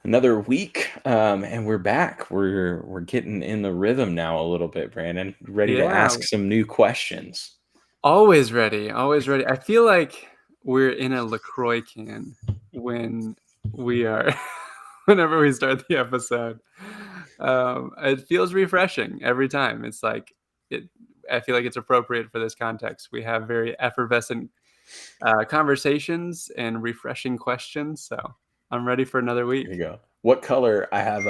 Another week, and we're back. We're getting in the rhythm now a little bit, Brandon. Ready to Yeah, ask some new questions. always ready, always ready. I feel like we're in a LaCroix can when we are, whenever we start the episode. It feels refreshing every time. It. I feel like it's appropriate for this context. We have very effervescent conversations and refreshing questions. So I'm ready for another Here you week. go. What color? I have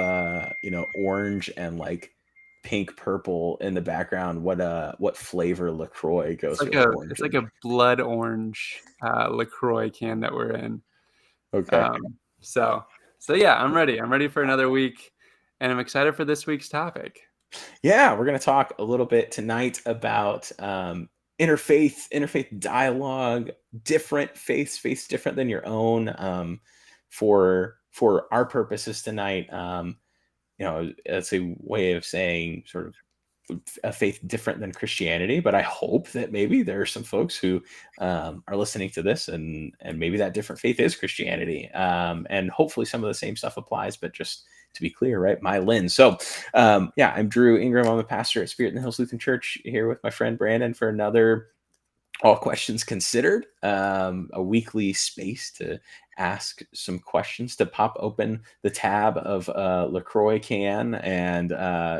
orange and like pink purple in the background. What flavor LaCroix It's goes like with a orange it's like and a blood orange LaCroix can that we're in. okay. So yeah, I'm ready. I'm ready for another week, and I'm excited for this week's topic. Yeah, we're gonna talk a little bit tonight about interfaith dialogue, different faiths different than your own. For our purposes tonight, that's a way of saying sort of a faith different than Christianity. But I hope that maybe there are some folks who are listening to this, and maybe that different faith is Christianity, and hopefully some of the same stuff applies. But just to be clear, right, my lens. So, yeah, I'm Drew Ingram. I'm a pastor at Spirit in the Hills Lutheran Church here with my friend Brandon for another all questions considered, a weekly space to ask some questions, to pop open the tab of a LaCroix can and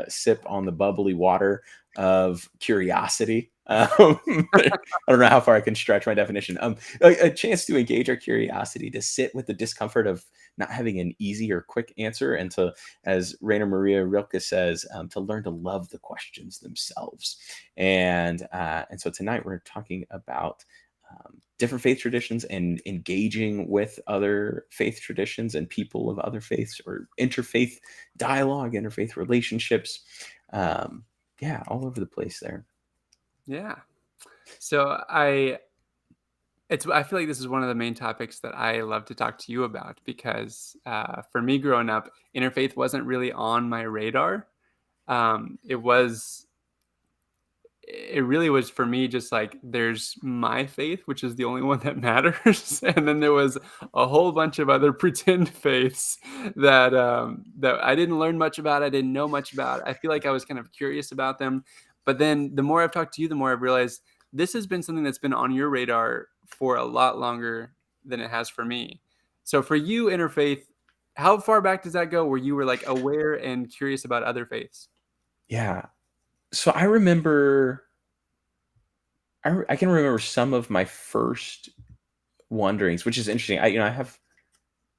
sip on the bubbly water of curiosity. I don't know how far I can stretch my definition. A chance to engage our curiosity, to sit with the discomfort of not having an easy or quick answer, and to, as Rainer Maria Rilke says, to learn to love the questions themselves. And so tonight we're talking about different faith traditions and engaging with other faith traditions and people of other faiths, or interfaith dialogue, interfaith relationships. Yeah, all over the place there. Yeah. So I feel like this is one of the main topics that I love to talk to you about because for me growing up, interfaith wasn't really on my radar. It was it really was for me just like there's my faith, which is the only one that matters, and then there was a whole bunch of other pretend faiths that I didn't learn much about, I didn't know much about. I feel like I was kind of curious about them, but then the more I've talked to you, the more I've realized this has been something that's been on your radar for a lot longer than it has for me. So for you, interfaith, how far back does that go where you were like aware and curious about other faiths? Yeah. So I can remember some of my first wonderings, which is interesting. I have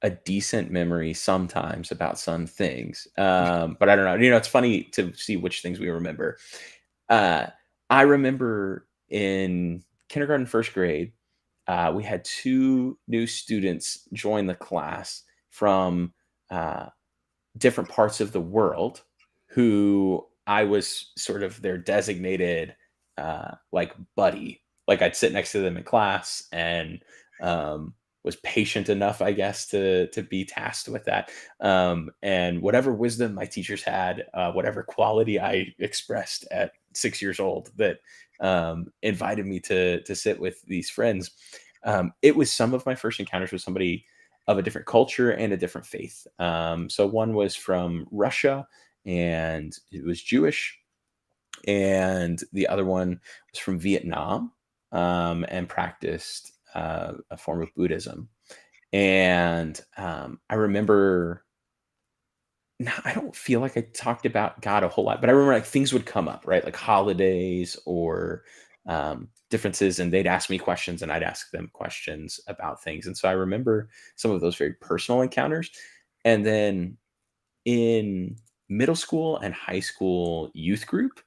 a decent memory sometimes about some things, but I don't know. It's funny to see which things we remember. Uh, I remember in kindergarten, first grade, we had two new students join the class from uh, different parts of the world, who I was sort of their designated like buddy. Like I'd sit next to them in class and was patient enough, I guess, to be tasked with that. And whatever wisdom my teachers had, whatever quality I expressed at 6 years old, that invited me to sit with these friends. It was some of my first encounters with somebody of a different culture and a different faith. So one was from Russia and it was Jewish, and the other one was from Vietnam, and practiced a form of Buddhism. And I remember, I don't feel like I talked about God a whole lot, but I remember like things would come up, right? Like holidays or differences, and they'd ask me questions and I'd ask them questions about things. And so I remember some of those very personal encounters. And then in middle school and high school youth group,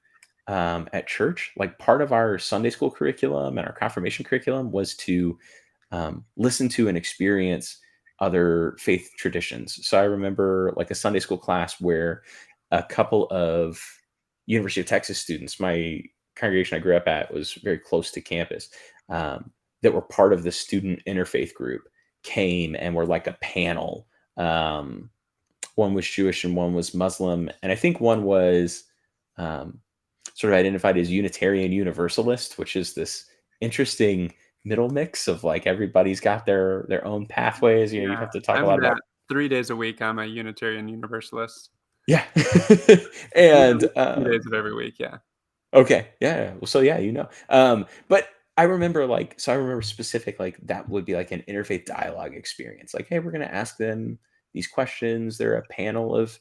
at church, like part of our Sunday school curriculum and our confirmation curriculum was to listen to and experience other faith traditions. So I remember like a Sunday school class where a couple of University of Texas students, my congregation I grew up at was very close to campus, that were part of the student interfaith group, came and were like a panel. One was Jewish and one was Muslim, and I think one was um, sort of identified as Unitarian Universalist, which is this interesting middle mix of like everybody's got their own pathways. You'd Yeah, have to talk a I'm lot about that. 3 days a week, I'm a Unitarian Universalist. Yeah. At And, least 2 days of every week, yeah. okay, yeah, yeah. Well, so yeah, but I remember I remember specific like that would be like an interfaith dialogue experience. Like, hey, we're gonna ask them these questions. They're a panel of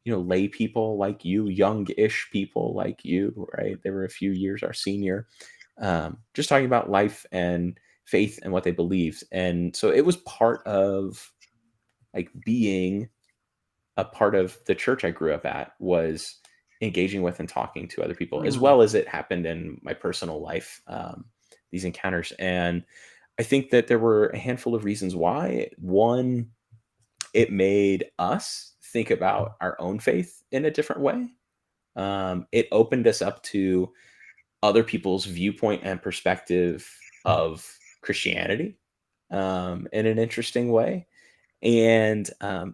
lay people like you, young-ish people like you, right? They were a few years our senior, just talking about life and faith and what they believed. And so it was part of like being a part of the church I grew up at was engaging with and talking to other people, as Mm, well as it happened in my personal life, these encounters. And I think that there were a handful of reasons why. One, it made us think about our own faith in a different way. It opened us up to other people's viewpoint and perspective of Christianity in an interesting way. And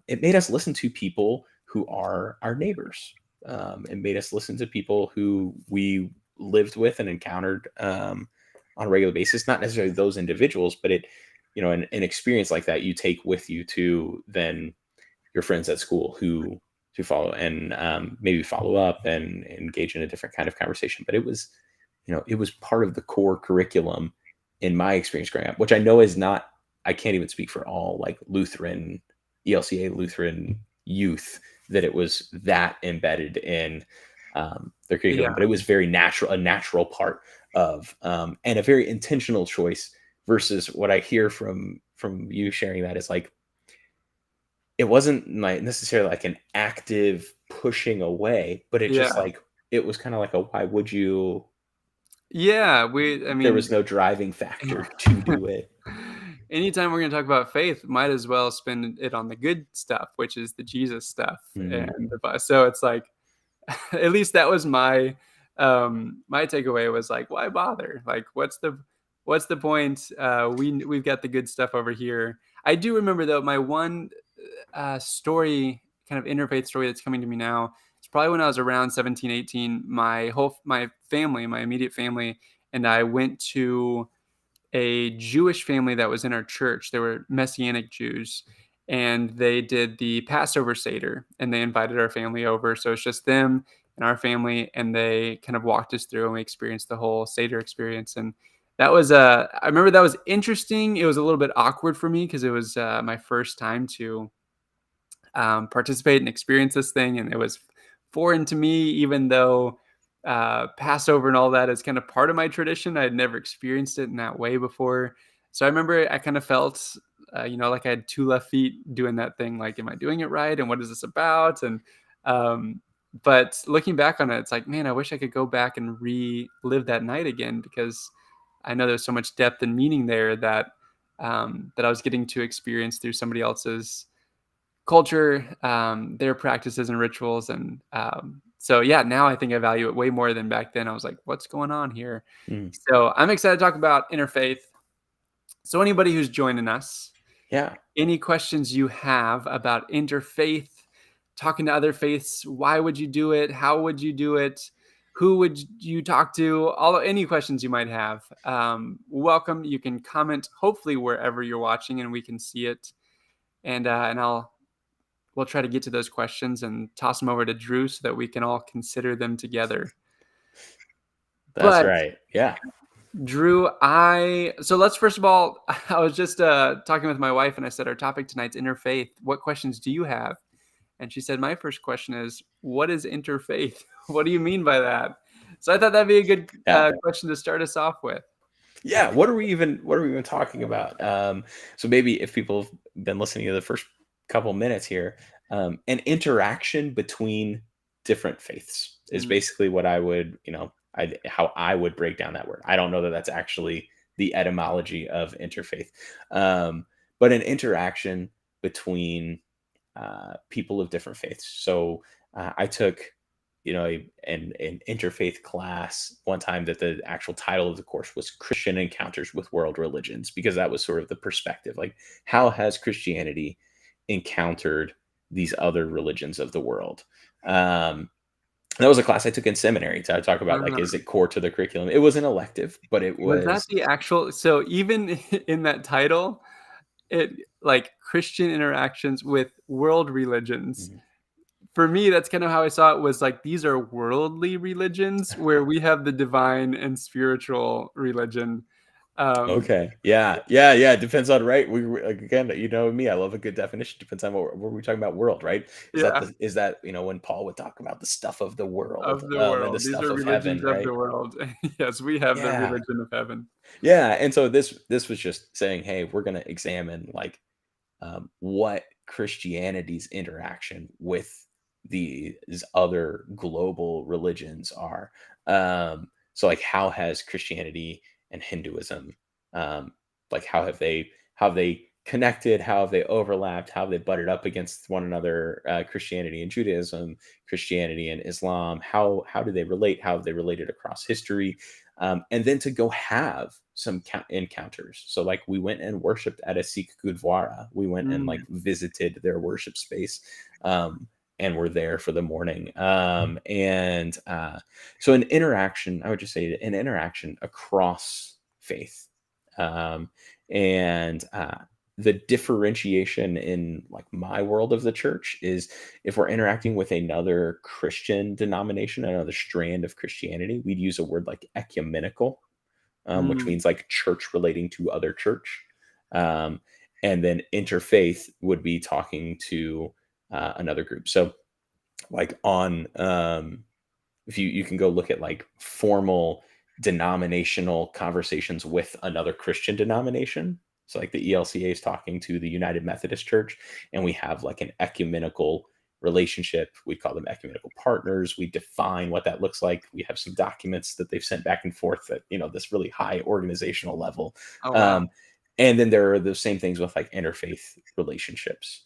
it made us listen to people who are our neighbors. It made us listen to people who we lived with and encountered on a regular basis. Not necessarily those individuals, but an experience like that you take with you to then your friends at school who to follow and maybe follow up and engage in a different kind of conversation. But it was part of the core curriculum in my experience growing up, which I know is not. I can't even speak for all like Lutheran, ELCA Lutheran youth that it was that embedded in their yeah, curriculum, but it was a natural part of, and a very intentional choice versus what I hear from you sharing that is like it wasn't like necessarily like an active pushing away, but it yeah. just like it was kind of like a why would you? Yeah, I There mean was no driving factor to do it. anytime we're gonna talk about faith, might as well spend it on the good stuff, which is the Jesus stuff Mhm. and so it's like at least that was my takeaway was like, why bother? Like, what's the point? We've got the good stuff over here. I do remember though my one story, kind of interfaith story that's coming to me now. It's probably when I was around 17, 18. My family, my immediate family, and I went to a Jewish family that was in our church. They were Messianic Jews, and they did the Passover Seder, and they invited our family over. So it's just them and our family, and they kind of walked us through, and we experienced the whole Seder experience. And that was, I remember that was interesting. It was a little bit awkward for me because it was my first time to participate and experience this thing, and it was foreign to me, even though Passover and all that is kind of part of my tradition. I had never experienced it in that way before, so I remember I kind of felt, like I had two left feet doing that thing. Like, am I doing it right? And what is this about? And um, but looking back on it, it's like, man, I wish I could go back and relive that night again because I know there's so much depth and meaning there that that I was getting to experience through somebody else's culture, their practices and rituals. And so, yeah, now I think I value it way more than back then. I was like, what's going on here? Mm. So I'm excited to talk about interfaith. So anybody who's joining us, Yeah. any questions you have about interfaith, talking to other faiths, why would you do it? How would you do it? Who would you talk to? Any questions you might have, welcome. You can comment, hopefully wherever you're watching, and we can see it. And we'll try to get to those questions and toss them over to Drew so that we can all consider them together. That's But right. Yeah. Drew, so let's first of all, I was just talking with my wife and I said our topic tonight's interfaith. What questions do you have? And she said, my first question is, what is interfaith? What do you mean by that? So I thought that'd be a good Yeah. question to start us off with. Yeah. What are we even talking about? So maybe if people have been listening to the first couple minutes here, an interaction between different faiths is Mm, basically what I would, how I would break down that word. I don't know that that's actually the etymology of interfaith, but an interaction between people of different faiths. So I took, an interfaith class one time that the actual title of the course was Christian Encounters with World Religions, because that was sort of the perspective. Like, how has Christianity encountered these other religions of the world? That was a class I took in seminary to talk about, like, is uh, it core to the curriculum? It was an elective, but it was that was, the actual? So even in that title, it like Christian interactions with world religions. Mhm. For me, that's kind of how I saw it, was like these are worldly religions where we have the divine and spiritual religion. Um, Okay. Yeah. Yeah. Yeah. It depends on, right. Like, again, you know me. I love a good definition. Depends on what we're talking about. World, right? yeah, Is that when Paul would talk about the stuff of the world, of the and the world. These stuff are of religions heaven, of the right? world. Yes, we have the Yeah. religion of heaven. Yeah. And so this was just saying, hey, we're going to examine like what Christianity's interaction with these other global religions are. So, like, how has Christianity and Hinduism, um, like, how have they connected? How have they overlapped? How have they butted up against one another? Christianity and Judaism, Christianity and Islam. How do they relate? How have they related across history? And then to go have some encounters. So, like, we went and worshipped at a Sikh Gurdwara. We went and like Mm, visited their worship space, and were there for the morning. And So an interaction, I would just say an interaction across faith, um, and the differentiation in like my world of the church is if we're interacting with another Christian denomination, another strand of Christianity, we'd use a word like ecumenical, which mm. means like church relating to other church. Um, and then interfaith would be talking to another group. So, like on, if you can go look at like formal denominational conversations with another Christian denomination. So like the ELCA is talking to the United Methodist Church, and we have like an ecumenical relationship. We call them ecumenical partners. We define what that looks like. We have some documents that they've sent back and forth at this really high organizational level. Oh, wow. Um, and then there are the same things with like interfaith relationships.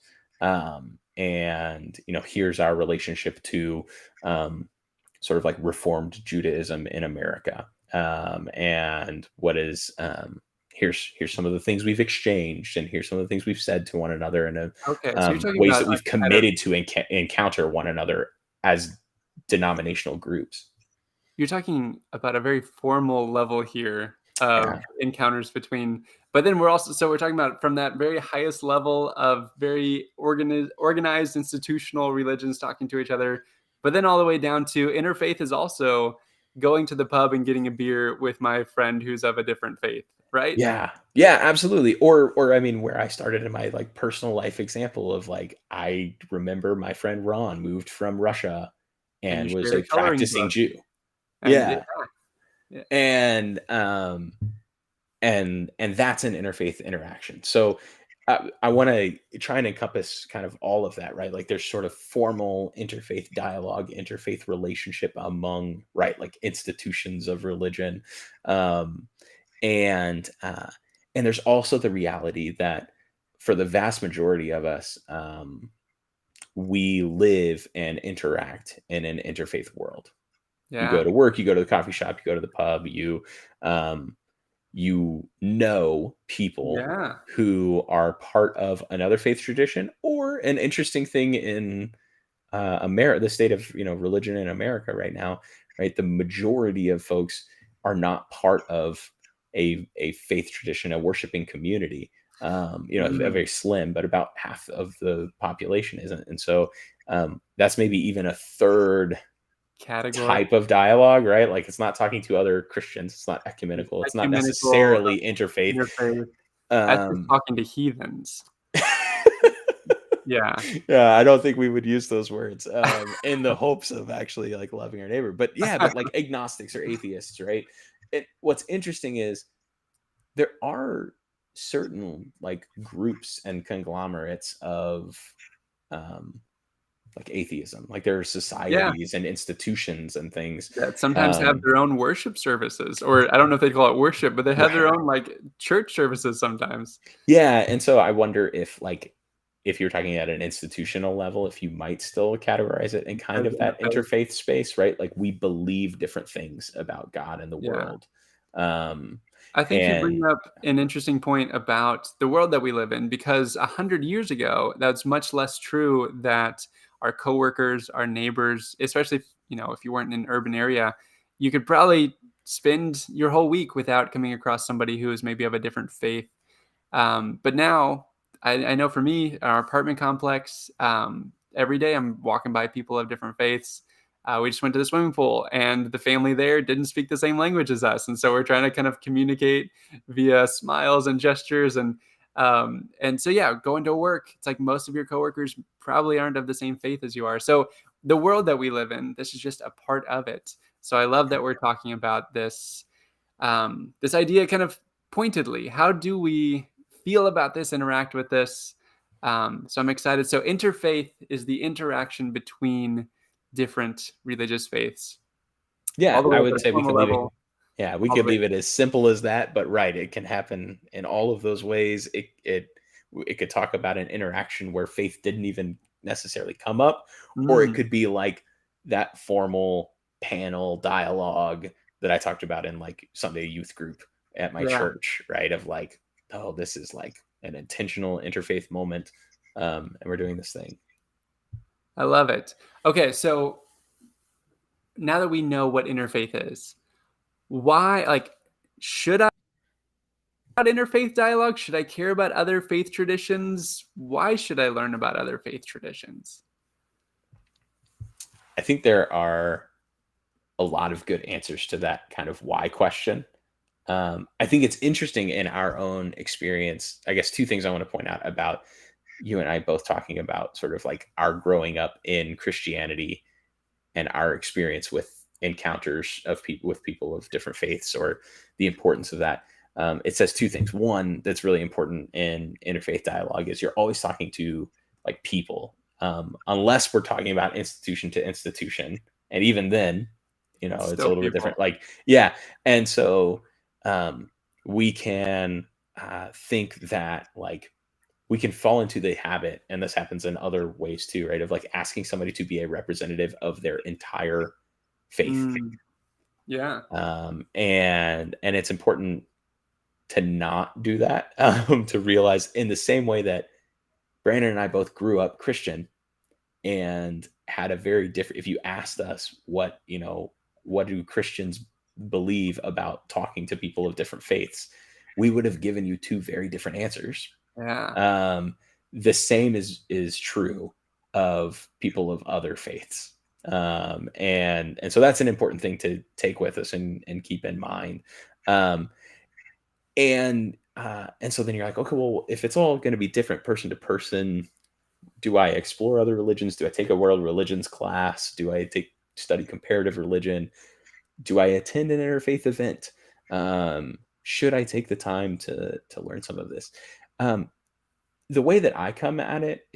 And here's our relationship to um, sort of like Reformed Judaism in America. And what is here's some of the things we've exchanged, and here's some of the things we've said to one another, and Okay, so you're talking ways about that like we've at a committed to encounter one another as denominational groups. you're talking about a very formal level here of Yeah, encounters between, but then we're talking about from that very highest level of very organized institutional religions talking to each other, but then all the way down to interfaith is also going to the pub and getting a beer with my friend who's of a different faith, right? yeah, yeah, absolutely. Or I mean, where I started in my like personal life example of like, I remember my friend Ron moved from Russia And you and was shared a a coloring practicing book, Jew. and yeah, Yeah, yeah. and and that's an interfaith interaction. So I want to try and encompass kind of all of that, right? Like there's sort of formal interfaith dialogue, interfaith relationship among, right, like institutions of religion, um, and and there's also the reality that for the vast majority of us, we live and interact in an interfaith world. You go Yeah. to work, you go to the coffee shop, you go to the pub, um, you know people Yeah. who are part of another faith tradition, or an interesting thing in America, the state of religion in America right now, right? The majority of folks are not part of a faith tradition, a worshiping community. A Mm. very slim, but about half of the population isn't, and so that's maybe even a third Category. type of dialogue, right? Like it's not talking to other Christians, it's not It's ecumenical, it's not ecumenical necessarily interfaith. interfaith. That's just Um, talking to heathens. Yeah. yeah, I don't think we would use those words in the hopes of actually like loving our neighbor. But yeah, but like agnostics or atheists, right? What's interesting is there are certain like groups and conglomerates of um, like atheism. Like there are Yeah, societies and institutions and things. that sometimes have Um, their own worship services, or I don't know if they call it worship, but they have their right. own, like, church services sometimes. Yeah, and so I wonder if, like, if you're talking at an institutional level, if you might still categorize it in kind As of that interfaith. interfaith space, right? Like, we believe different things about God and the Yeah. world. Um, I think you bring and up an interesting point about the world that we live in, because 100 years ago, that's much less true that our coworkers, our neighbors, especially if you weren't in an urban area, you could probably spend your whole week without coming across somebody who is maybe of a different faith. But now I know for me, our apartment complex, every day I'm walking by people of different faiths. We just went to the swimming pool, and the family there didn't speak the same language as us, and so we're trying to kind of communicate via smiles and gestures, and so yeah, going to work, it's like most of your coworkers probably aren't of the same faith as you are. So the world that we live in, this is just a part of it. So I love that we're talking about this idea kind of pointedly. How do we feel about this, interact with this? So I'm excited. So interfaith is the interaction between different religious faiths, all Yeah, the way I up would at a say we formal could leave it. level, Yeah, we all the could way. leave it as simple as that, but right, it can happen in all of those ways. It could talk about an interaction where faith didn't even necessarily come up, or it Mm, could be like that formal panel dialogue that I talked about in like Sunday youth group at my yeah, church, right? Of like, oh, this is like an intentional interfaith moment, and we're doing this thing. I love it. Okay, so now that we know what interfaith is, why, like, should I about interfaith dialogue? Should I care about other faith traditions? Why should I learn about other faith traditions? I think there are a lot of good answers to that kind of why question. I think it's interesting in our own experience. I guess two things I want to point out about you and I both talking about sort of like our growing up in Christianity and our experience with encounters of people with people of different faiths or the importance of that. It says two things. One that's really important in interfaith dialogue is you're always talking to like people, unless we're talking about institution to institution, and even then, it's a Still little bit people. different. Like, yeah, and so um, we can think that like we can fall into the habit, and this happens in other ways too, right? Of like asking somebody to be a representative of their entire faith, Mm, yeah. and it's important to not do that. To realize in the same way that Brandon and I both grew up Christian and had a very different. If you asked us what do Christians believe about talking to people of different faiths, we would have given you two very different answers. Yeah. Um, the same is true of people of other faiths. And so that's an important thing to take with us and keep in mind. Um, and so then you're like, okay, well, if it's all going to be different person to person, do I explore other religions? Do I take a world religions class? Do I study comparative religion? Do I attend an interfaith event? Should I take the time to learn some of this? Um, the way that I come at it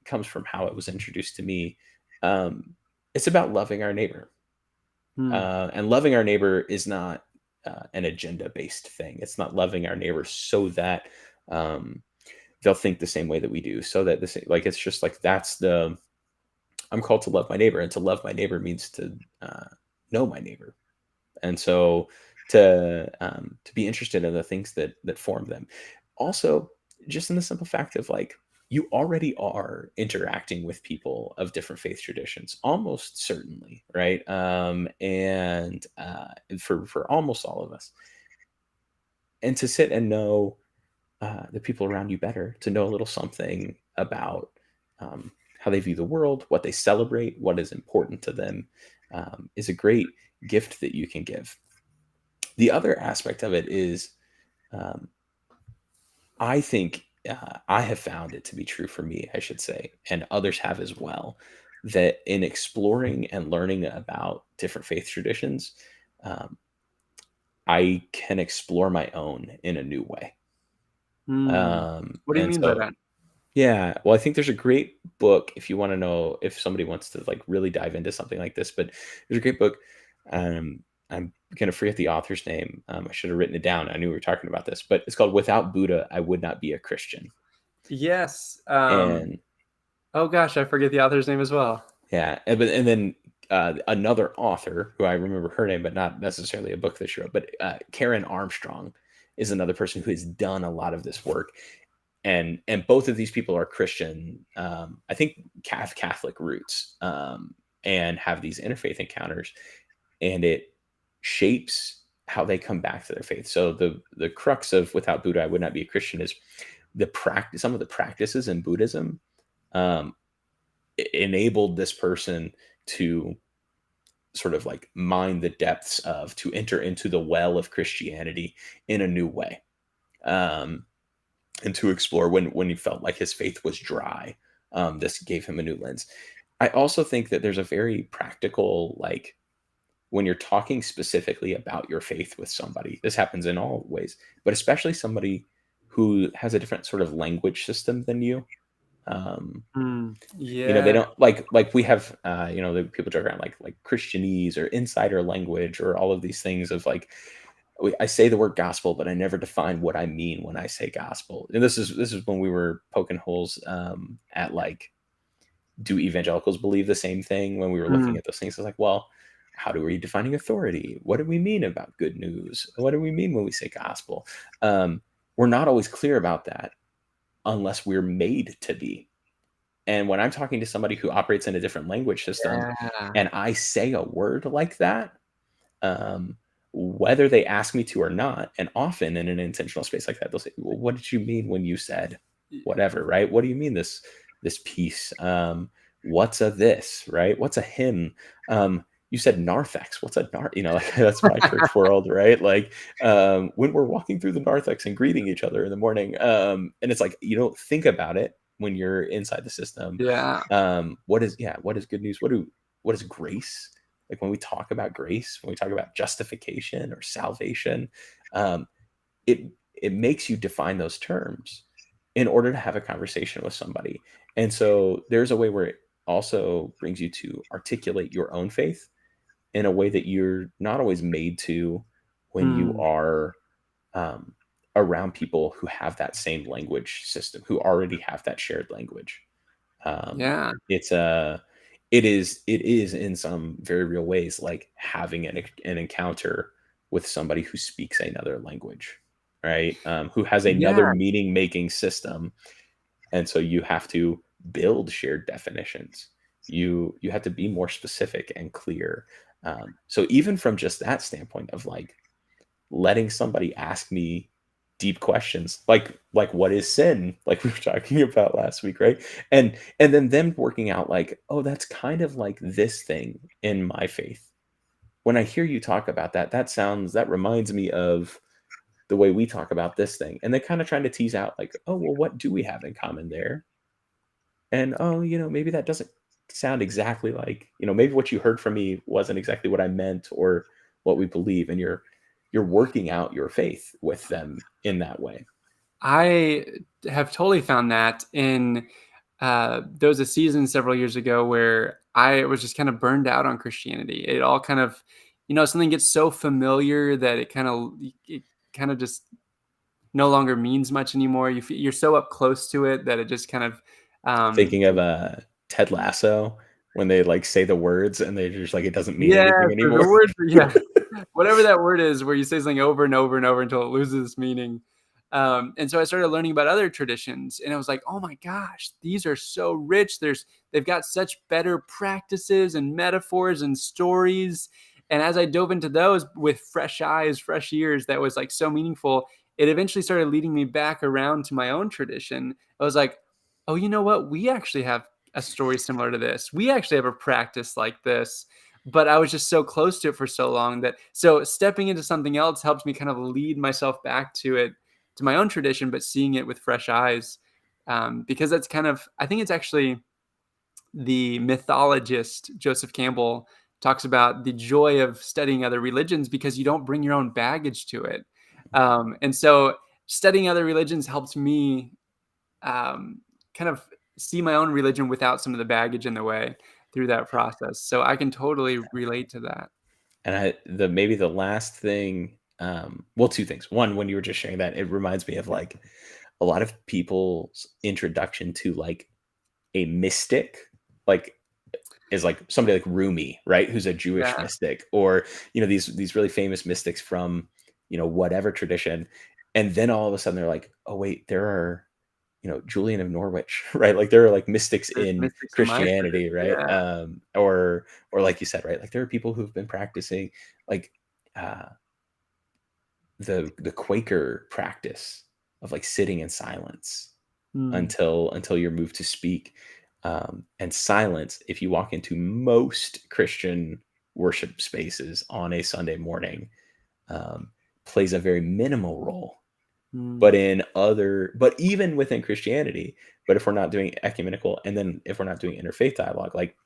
comes from how it was introduced to me. Um, it's about loving our neighbor, Mm, and loving our neighbor is not an agenda based thing. It's not loving our neighbor so that um, they'll think the same way that we do. So that this like it's just like that's the I'm called to love my neighbor, and to love my neighbor means to know my neighbor, and so to be interested in the things that form them. Also, just in the simple fact of like you already are interacting with people of different faith traditions, almost certainly, right? And for almost all of us, and to sit and know the people around you better, to know a little something about how they view the world, what they celebrate, what is important to them, is a great gift that you can give. The other aspect of it is, um, I think I have found it to be true for me, I should say, and others have as well, that in exploring and learning about different faith traditions, um, I can explore my own in a new way. mm. What do you And mean by so, that? yeah, well, I think there's a great book if you want to know if somebody wants to like really dive into something like this. But there's a great book. I'm gonna forget the author's name. I should have written it down. I knew we were talking about this, but it's called "Without Buddha, I Would Not Be a Christian." Yes. And Oh gosh, I forget the author's name as well. yeah, and then another author who I remember her name, but not necessarily a book that she wrote. But Karen Armstrong is another person who has done a lot of this work, and both of these people are Christian. I think have Catholic roots, and have these interfaith encounters, and it shapes how they come back to their faith. So the crux of "Without Buddha, I Would Not Be a Christian" is some of the practices in Buddhism um, enabled this person to sort of like mine the depths of, to enter into the well of Christianity in a new way, um, and to explore when he felt like his faith was dry. This gave him a new lens. I also think that there's a very practical, like, when you're talking specifically about your faith with somebody, this happens in all ways, but especially somebody who has a different sort of language system than you. Um, they Yeah. don't like we have, the people joke around like Christianese or insider language or all of these things of like, I say the word gospel, but I never define what I mean when I say gospel. And this is when we were poking holes at like, do evangelicals believe the same thing? When we were looking Mm, at those things, it's like, well, how do we defining authority? What do we mean about good news? What do we mean when we say gospel? Um, we're not always clear about that unless we're made to be. And when I'm talking to somebody who operates in a different language system yeah. and I say a word like that, um, whether they ask me to or not, and often in an intentional space like that, they'll say, well, what did you mean when you said whatever, right? What do you mean this piece? What's a this, right? What's a hymn? You said narthex. What's a like that's my church world, right? Like when we're walking through the narthex and greeting each other in the morning, and it's like you don't think about it when you're inside the system. Yeah. What is good news? What is grace? Like when we talk about grace, when we talk about justification or salvation, um, it makes you define those terms in order to have a conversation with somebody. And so there's a way where it also brings you to articulate your own faith in a way that you're not always made to when you Mm, are um, around people who have that same language system, who already have that shared language. yeah. It's a it is in some very real ways like having an encounter with somebody who speaks another language, right? Who has another Yeah. meaning making system, and so you have to build shared definitions. You have to be more specific and clear. So even from just that standpoint of like letting somebody ask me deep questions like what is sin, like we were talking about last week, right? And then them working out like, oh, that's kind of like this thing in my faith. When I hear you talk about that, that reminds me of the way we talk about this thing, and they're kind of trying to tease out like, oh, well, what do we have in common there? And oh, maybe that doesn't sound exactly like, maybe what you heard from me wasn't exactly what I meant or what we believe, and you're working out your faith with them in that way. I have totally found that in there was a season several years ago where I was just kind of burned out on Christianity. It all kind of, something gets so familiar that it kind of just no longer means much anymore. You're so up close to it that it just kind of, um, Thinking of Ted Lasso when they like say the words and they're just like it doesn't mean yeah, anything the anymore. word, yeah, whatever that word is, where you say something over and over and over until it loses its meaning. And so I started learning about other traditions, and I was like, "Oh my gosh, these are so rich! They've got such better practices and metaphors and stories." And as I dove into those with fresh eyes, fresh ears, that was like so meaningful. It eventually started leading me back around to my own tradition. I was like, "Oh, you know what? We actually have a story similar to this. We actually have a practice like this." But I was just so close to it for so long that so stepping into something else helps me kind of lead myself back to it, to my own tradition, but seeing it with fresh eyes. Because that's kind of, I think it's actually the mythologist Joseph Campbell talks about the joy of studying other religions because you don't bring your own baggage to it. And so studying other religions helps me kind of see my own religion without some of the baggage in the way through that process. So I can totally relate to that. And maybe the last thing, well, two things. One, when you were just sharing that, it reminds me of like a lot of people's introduction to like a mystic, like is like somebody like Rumi, right? Who's a Jewish Yeah. mystic, or these really famous mystics from whatever tradition, and then all of a sudden they're like, oh wait, there are Julian of Norwich, right? Like there are like mystics There's in mystics in my Christianity, tradition. right? Yeah. Or like you said, right? Like there are people who've been practicing like uh, the Quaker practice like sitting in silence Mm. until you're moved to speak. And silence, if you walk into most Christian worship spaces on a Sunday morning, um, plays a very minimal role. But Mm. but even within Christianity, but if we're not doing ecumenical, and then if we're not doing interfaith dialogue, like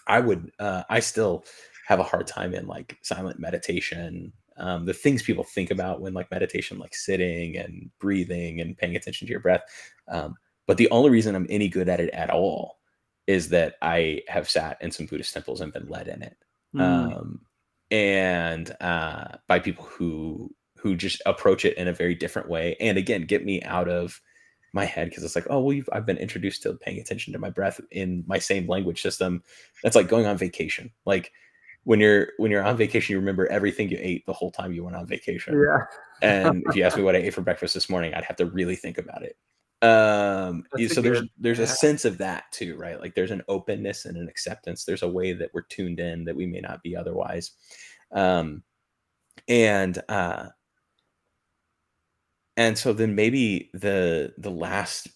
I still have a hard time in like silent meditation. The things people think about when like meditation, like sitting and breathing and paying attention to your breath. But the only reason I'm any good at it at all is that I have sat in some Buddhist temples and been led in it. Mm. Um, and by people who just approach it in a very different way. And again, get me out of my head because it's like, oh, well, I've been introduced to paying attention to my breath in my same language system. That's like going on vacation. Like when you're on vacation, you remember everything you ate the whole time you went on vacation. Yeah. And if you ask me what I ate for breakfast this morning, I'd have to really think about it. That's a So good, there's a yeah. sense of that too, right? Like there's an openness and an acceptance. There's a way that we're tuned in that we may not be otherwise. Um, and and so then maybe the last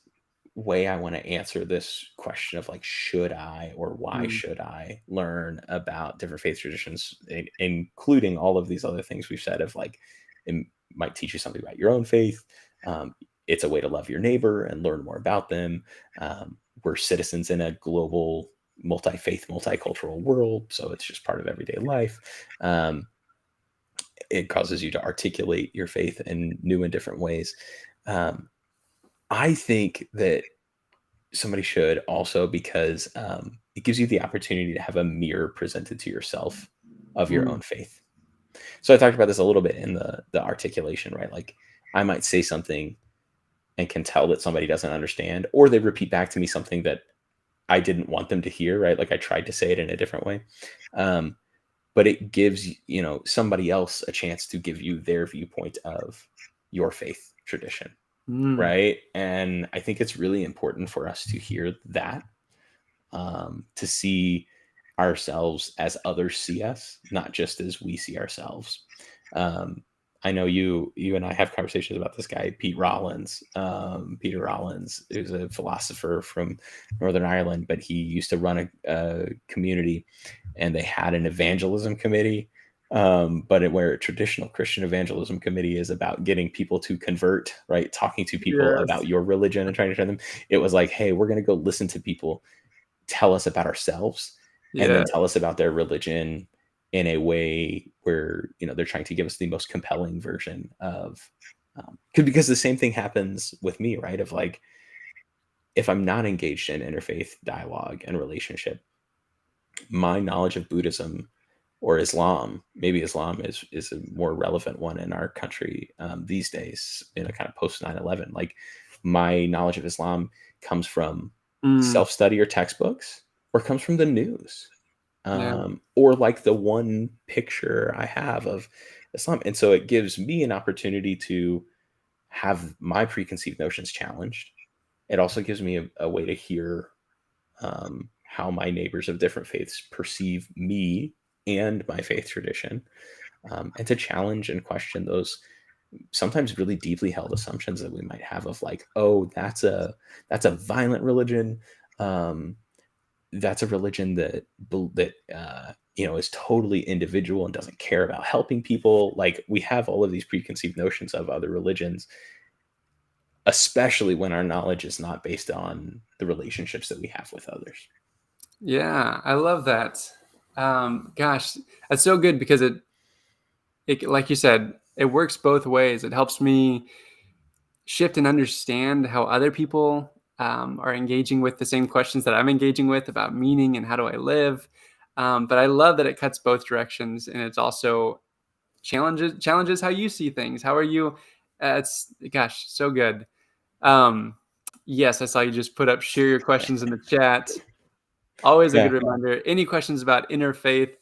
way I want to answer this question of like, should I or why Mm. should I learn about different faith traditions, including all of these other things we've said of like, it might teach you something about your own faith. It's a way to love your neighbor and learn more about them. We're citizens in a global, multi-faith, multicultural world, so it's just part of everyday life. It causes you to articulate your faith in new and different ways. Um, I think that somebody should also because it gives you the opportunity to have a mirror presented to yourself of your Mm. own faith. So I talked about this a little bit in the articulation, right? Like I might say something and can tell that somebody doesn't understand, or they repeat back to me something that I didn't want them to hear, right? Like I tried to say it in a different way. Um, but it gives somebody else a chance to give you their viewpoint of your faith tradition, Mm. right? And I think it's really important for us to hear that, to see ourselves as others see us, not just as we see ourselves. Um, I know you and I have conversations about this guy, Pete Rollins. Peter Rollins is a philosopher from Northern Ireland, but he used to run a community, and they had an evangelism committee. Where a traditional Christian evangelism committee is about getting people to convert, right? Talking to people Yes. about your religion and trying to train them. It was like, hey, we're going to go listen to people tell us about ourselves and Yeah. then tell us about their religion in a way where they're trying to give us the most compelling version of because the same thing happens with me, right? Of like, if I'm not engaged in interfaith dialogue and relationship, my knowledge of Buddhism or Islam, maybe Islam is a more relevant one in our country these days in a kind of post 9/11. Like my knowledge of Islam comes from Mm. self-study or textbooks, or comes from the news, Yeah. or like the one picture I have of Islam. And so it gives me an opportunity to have my preconceived notions challenged. It also gives me a way to hear how my neighbors of different faiths perceive me and my faith tradition, and to challenge and question those sometimes really deeply held assumptions that we might have of like, oh, that's a violent religion. Um, that's a religion that is totally individual and doesn't care about helping people. Like we have all of these preconceived notions of other religions, especially when our knowledge is not based on the relationships that we have with others. Yeah. I love that. Gosh, that's so good because it, like you said, it works both ways. It helps me shift and understand how other people are engaging with the same questions that I'm engaging with about meaning and how do I live. But I love that it cuts both directions, and it's also challenges how you see things. How are you? It's gosh, so good. Um, yes, I saw you just put up share your questions in the chat. Always a good Yeah. reminder. Any questions about interfaith,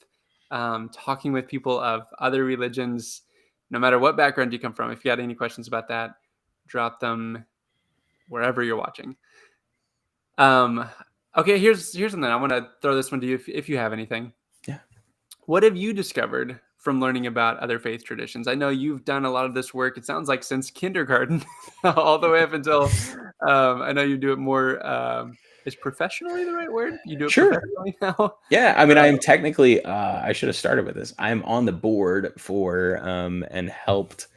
talking with people of other religions, no matter what background you come from, if you had any questions about that, drop them wherever you're watching. Um, okay, here's something. I want to throw this one to you if you have anything. Yeah. What have you discovered from learning about other faith traditions? I know you've done a lot of this work, it sounds like since kindergarten, all the way up until, I know you do it more, is professionally the right word? You do it Sure. professionally now? Yeah, I mean, I am technically, I should have started with this. I'm on the board for, and helped.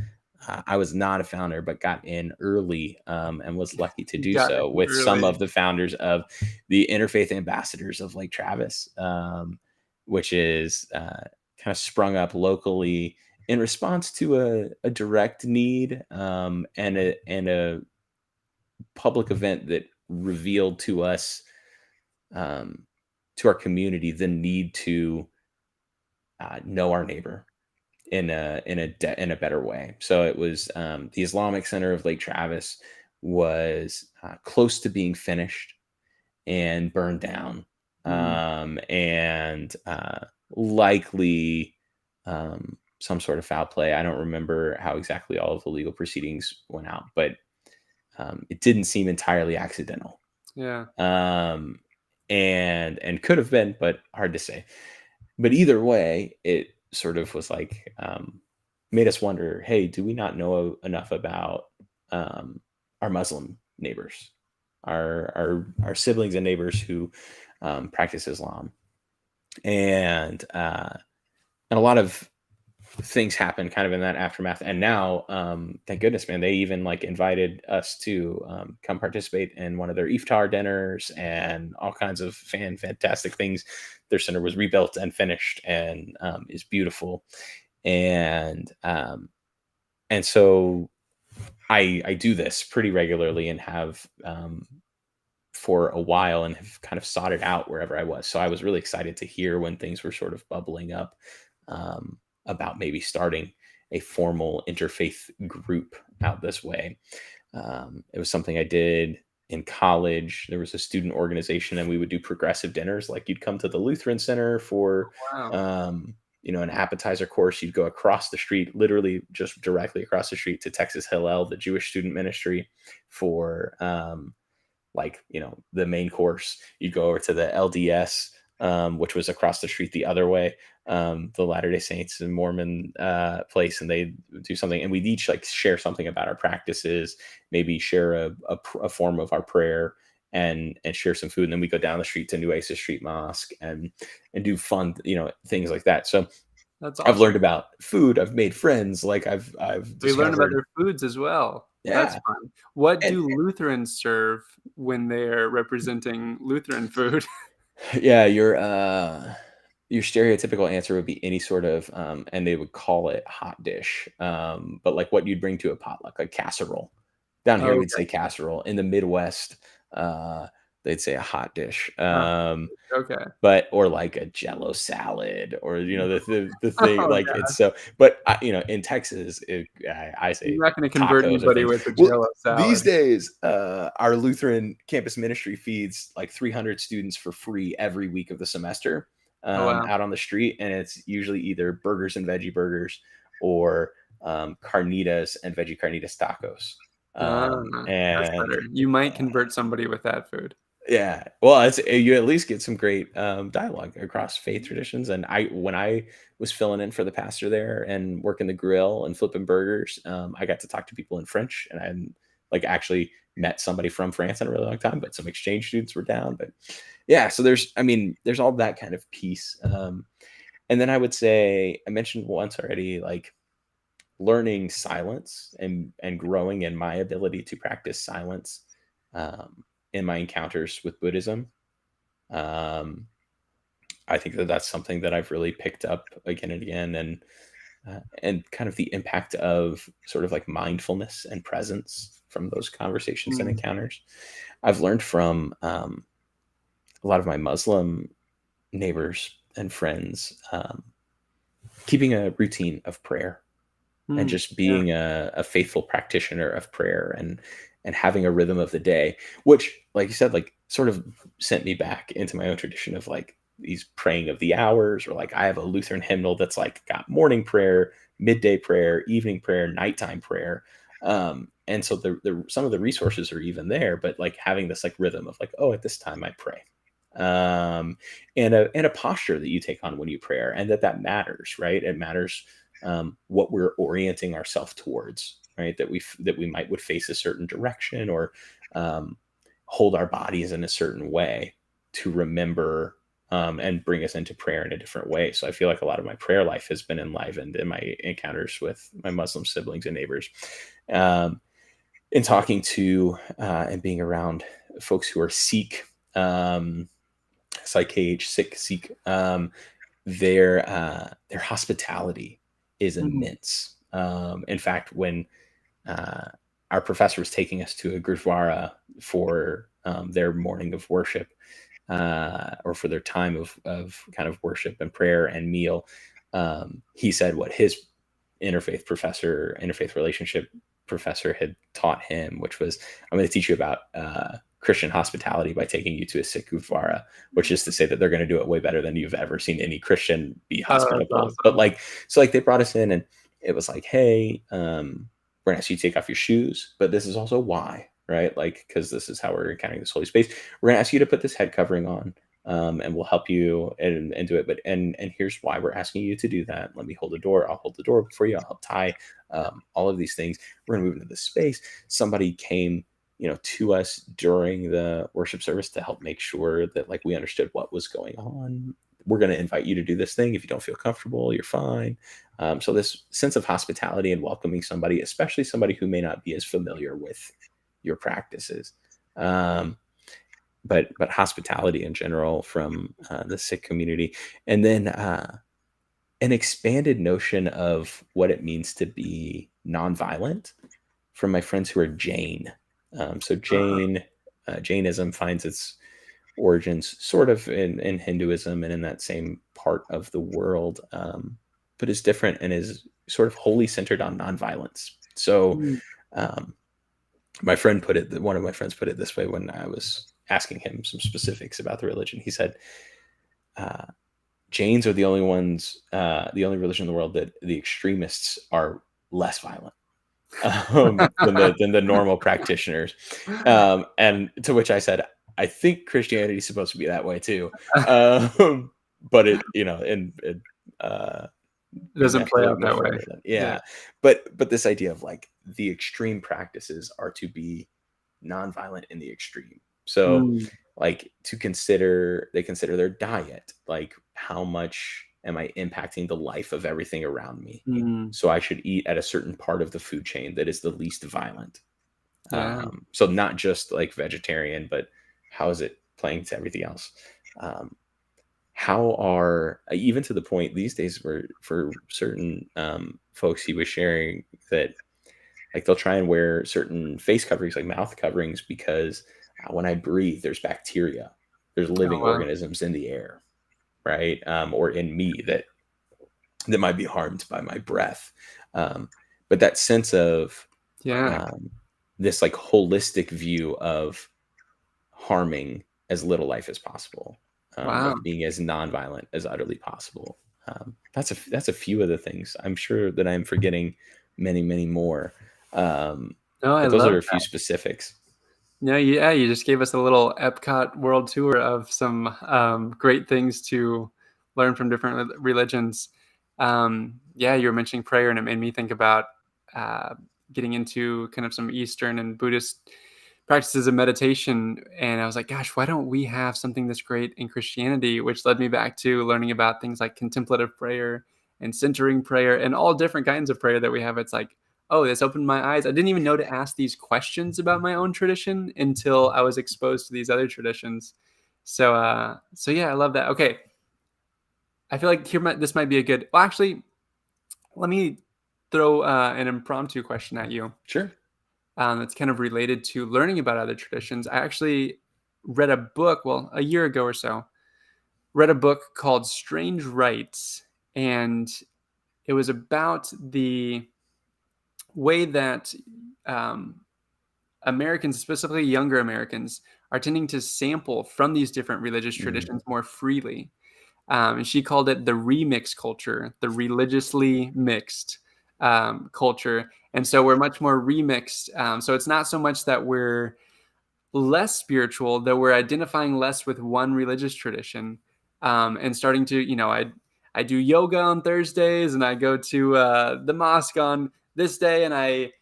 I was not a founder, but got in early, and was lucky to You do got so in with some early. of the founders of the Interfaith Ambassadors of Lake Travis, which is kind of sprung up locally in response to a direct need, and a public event that revealed to us, um, to our community, the need to know our neighbor in a better way. So it was, the Islamic Center of Lake Travis was close to being finished and burned down, Mm, and likely, some sort of foul play. I don't remember how exactly all of the legal proceedings went out, but it didn't seem entirely accidental, yeah. um, and could have been, but hard to say. But either way, it sort of was like, made us wonder, hey, do we not know enough about, um, our Muslim neighbors, our siblings and neighbors who, practice Islam, and and a lot of things happened kind of in that aftermath. And now, thank goodness, man, they even like invited us to, come participate in one of their iftar dinners and all kinds of fantastic things. Their center was rebuilt and finished, and is beautiful. And so I do this pretty regularly, and have, for a while, and have kind of sought it out wherever I was. So I was really excited to hear when things were sort of bubbling up, about maybe starting a formal interfaith group out this way. It was something I did in college. There was a student organization, and we would do progressive dinners. Like, you'd come to the Lutheran Center for, Wow. um, an appetizer course. You'd go across the street, literally just directly across the street, to Texas Hillel, the Jewish student ministry, for, like, the main course. You'd go over to the LDS, which was across the street the other way, the Latter Day Saints and Mormon place, and they do something, and we'd each like share something about our practices, maybe share a form of our prayer, and share some food, and then we go down the street to Nueces Street Mosque, and do fun, things like that. So That's I've learned awesome. about food. I've made friends. Like, I've We learn about discovered, their foods as well. That's yeah, fun. What and do Lutherans serve when they're representing Lutheran food? yeah, your stereotypical answer would be any sort of, and they would call it hot dish, but like what you'd bring to a potluck, like casserole. Down here, we'd Okay. say casserole. In the Midwest, they'd say a hot dish, Okay. but or like a Jello salad, or the thing, Oh, like, yeah. it's so. But in Texas, I You're say not gonna convert tacos or anybody things. with a Well, Jello these salad. days, our Lutheran campus ministry feeds like 300 students for free every week of the semester, Oh, wow. out on the street, and it's usually either burgers and veggie burgers, or, carnitas and veggie carnitas tacos. Ah, that's And better. You might convert somebody with that food. yeah, well, it's, you at least get some great, dialogue across faith traditions. And when I was filling in for the pastor there and working the grill and flipping burgers, I got to talk to people in French, and I hadn't, like, actually met somebody from France in a really long time, but some exchange students were down. But yeah, so there's all that kind of piece. And then I would say, I mentioned once already, like, learning silence, and growing in my ability to practice silence, in my encounters with Buddhism. Um, I think that that's something that I've really picked up again and again, and kind of the impact of sort of like mindfulness and presence from those conversations and Mm, encounters. I've learned from, a lot of my Muslim neighbors and friends, keeping a routine of prayer, and mm, just yeah. being a faithful practitioner of prayer, and having a rhythm of the day, which, like you said, like, sort of sent me back into my own tradition of like these praying of the hours, or like I have a Lutheran hymnal that's like got morning prayer, midday prayer, evening prayer, nighttime prayer. And so some of the resources are even there, but like having this like rhythm of like, oh, at this time I pray, and a posture that you take on when you prayer, and that matters, right? It matters what we're orienting ourselves towards, right? That we might would face a certain direction, or um, hold our bodies in a certain way to remember and bring us into prayer in a different way. So I feel like a lot of my prayer life has been enlivened in my encounters with my Muslim siblings and neighbors, um, in talking to and being around folks who are Sikh, Sikh. Their hospitality is Mm. immense. In fact, when uh, our professor was taking us to a gurdwara for their morning of worship, or for their time of kind of worship and prayer and meal, he said what his interfaith relationship professor had taught him, which was, I'm going to teach you about Christian hospitality by taking you to a Sikh gurdwara, which is to say that they're going to do it way better than you've ever seen any Christian be Oh, that's hospitable. But awesome. like they brought us in, and it was like, hey, we're going to ask you to take off your shoes, but this is also why, right? Like, because this is how we're encountering this holy space. We're going to ask you to put this head covering on, and we'll help you and do it. But and here's why we're asking you to do that. Let me hold the door. I'll hold the door for you. I'll help tie all of these things. We're going to move into the space. Somebody came, to us during the worship service to help make sure that like we understood what was going on. We're going to invite you to do this thing. If you don't feel comfortable, you're fine. So this sense of hospitality and welcoming somebody, especially somebody who may not be as familiar with your practices, but hospitality in general from the Sikh community, and then an expanded notion of what it means to be nonviolent from my friends who are Jain. So Uh, Jainism finds its origins sort of in Hinduism and in that same part of the world, but is different and is sort of wholly centered on nonviolence. So mm. um, one of my friends put it this way when I was asking him some specifics about the religion. He said, uh, Jains are the only ones, the only religion in the world that the extremists are less violent than the normal practitioners. And to which I said, I think Christianity is supposed to be that way too. But uh, It being doesn't asked a play little out bit more that way. further than, Yeah. yeah. But this idea of like the extreme practices are to be nonviolent in the extreme. So Mm, like they consider their diet, like how much am I impacting the life of everything around me? mm, So I should eat at a certain part of the food chain that is the least violent. yeah. So not just like vegetarian, but how is it playing to everything else? Um, how are even to the point these days where for certain folks he was sharing that like they'll try and wear certain face coverings like mouth coverings because when I breathe there's bacteria, there's Oh, living wow. organisms in the air, right? Or in me that might be harmed by my breath. um, but that sense of Yeah. um, this like holistic view of harming as little life as possible, Wow. of being as nonviolent as utterly possible. That's a few of the things. I'm sure that I'm forgetting many, many more. Um, No, I but those love are a few that. specifics. No, yeah, you just gave us a little Epcot world tour of some great things to learn from different religions. Yeah, you were mentioning prayer, and it made me think about uh, getting into kind of some Eastern and Buddhist practices of meditation. And I was like, gosh, why don't we have something this great in Christianity? Which led me back to learning about things like contemplative prayer and centering prayer and all different kinds of prayer that we have. It's like, oh, this opened my eyes. I didn't even know to ask these questions about my own tradition until I was exposed to these other traditions. So yeah, I love that. Okay, I feel like this might be a good. Well, actually, let me throw an impromptu question at you. Sure. That's kind of related to learning about other traditions. I actually read a book, well, a year ago or so, read a book called Strange Rites, and it was about the way that um, Americans, specifically younger Americans, are tending to sample from these different religious Mm, traditions more freely. And she called it the remix culture, the religiously mixed culture. And so we're much more remixed. So it's not so much that we're less spiritual, though we're identifying less with one religious tradition, and starting to, I do yoga on Thursdays, and I go to the mosque on this day, and I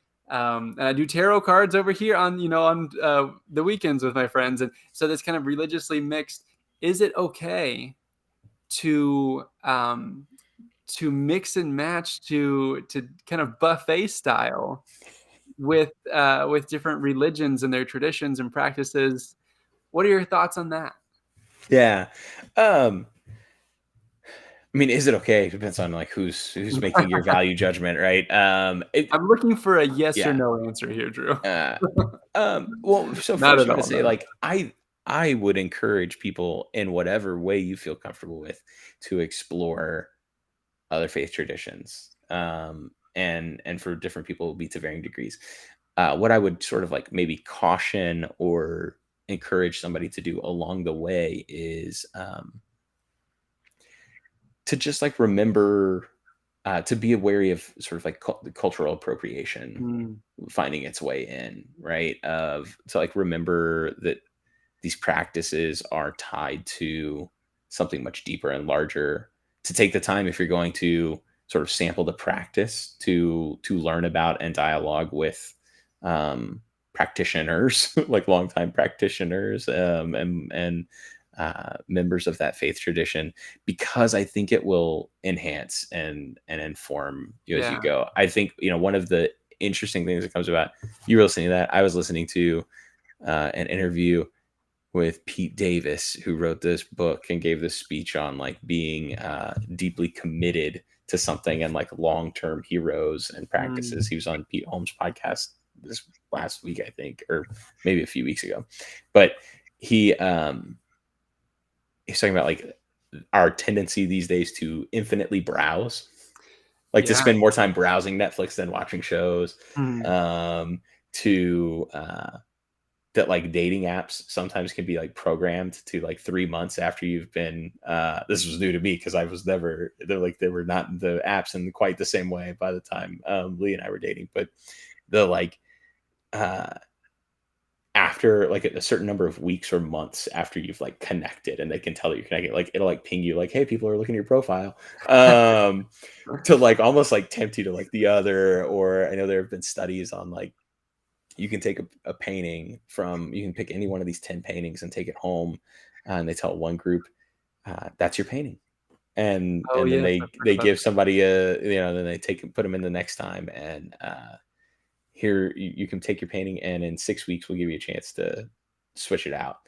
do tarot cards over here on the weekends with my friends, and so that's kind of religiously mixed. Is it okay to mix and match, to kind of buffet style with different religions and their traditions and practices? What are your thoughts on that? Yeah. I mean, is it okay? It depends on like who's making your value judgment, right? I'm looking for a yes or Yeah. no answer here, Drew. Uh, well, so Not first at I'm gonna all. say Not at like I would encourage people in whatever way you feel comfortable with to explore other faith traditions. And for different people it will be to varying degrees. What I would sort of like maybe caution or encourage somebody to do along the way is to just like remember to be wary of sort of like the cultural appropriation all. finding its way in, right? Of to like remember that these practices are tied to something much deeper and larger. To take the time if you're going to sort of sample the practice to learn about and dialogue with practitioners, like longtime practitioners, and members of that faith tradition, because I think it will enhance and inform you as you Yeah. go. I think one of the interesting things that comes about you were listening to that. I was listening to an interview with Pete Davis, who wrote this book and gave this speech on like being deeply committed to something and like long-term heroes and Mm. practices. He was on Pete Holmes' podcast this last week, I think, or maybe a few weeks ago. But he he's talking about like our tendency these days to infinitely browse, like to Yeah. spend more time browsing Netflix than watching shows. Mm. To that like dating apps sometimes can be like programmed to like 3 months after you've been this was new to me because I was never they were not the apps in quite the same way by the time Lee and I were dating, but the like uh after like a certain number of weeks or months after you've like connected and they can tell that you're connected, like it'll like ping you like, hey, people are looking at your profile, to like almost like tempt you to like the other. Or I know there have been studies on like you can take a painting from you can pick any one of these 10 paintings and take it home, and they tell one group that's your painting, Oh, and then yes, I've heard they about give somebody then they put them in the next time, and here you can take your painting, and in 6 weeks we'll give you a chance to switch it out.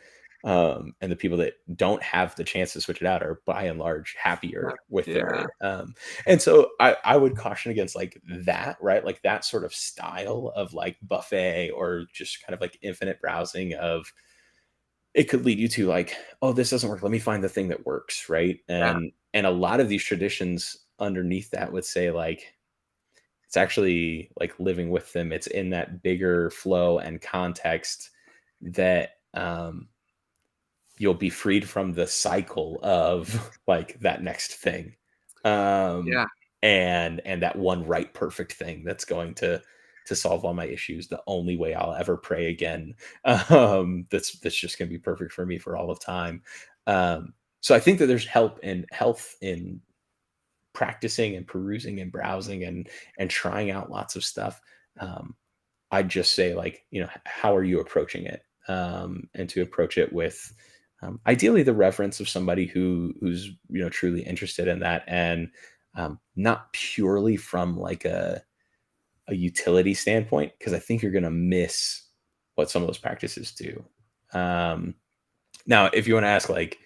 And the people that don't have the chance to switch it out are by and large that. happier with Yeah. their and so I would caution against like that, right? Like that sort of style of like buffet or just kind of like infinite browsing of it could lead you to like, oh, this doesn't work, let me find the thing that works, right? Yeah. And a lot of these traditions underneath that would say like it's actually like living with them. It's in that bigger flow and context that you'll be freed from the cycle of like that next thing. Um Yeah. and that one right perfect thing that's going to solve all my issues, the only way I'll ever pray again. That's just going to be perfect for me for all of time. So I think that there's help and health in practicing and perusing and browsing and trying out lots of stuff. I'd just say like, how are you approaching it? And to approach it with ideally the reverence of somebody who's truly interested in that, and not purely from like a utility standpoint, because I think you're going to miss what some of those practices do. Um, Now, if you want to ask like,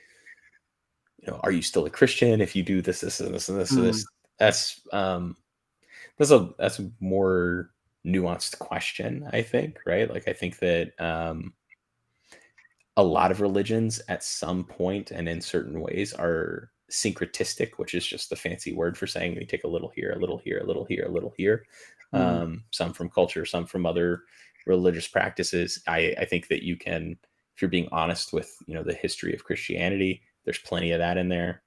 are you still a Christian if you do this, this, and this, and this, and Mm. this? That's a more nuanced question, I think, right? Like I think that a lot of religions at some point and in certain ways are syncretistic, which is just the fancy word for saying we take a little here, a little here, a little here, a little here. Mm. Some from culture, some from other religious practices. I think that you can, if you're being honest with the history of Christianity, there's plenty of that in there.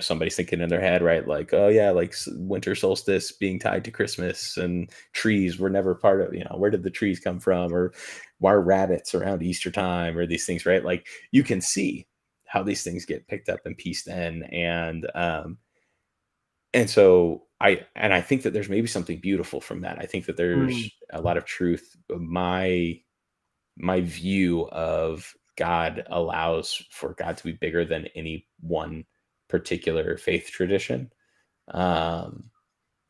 Somebody's thinking in their head, right? Like, oh yeah, like winter solstice being tied to Christmas, and trees were never part of. Where did the trees come from? Or why are rabbits around Easter time or these things, right? Like you can see how these things get picked up and pieced in. And so I think that there's maybe something beautiful from that. I think that Mm. there's a lot of truth. My view of God allows for God to be bigger than any one particular faith tradition. Um,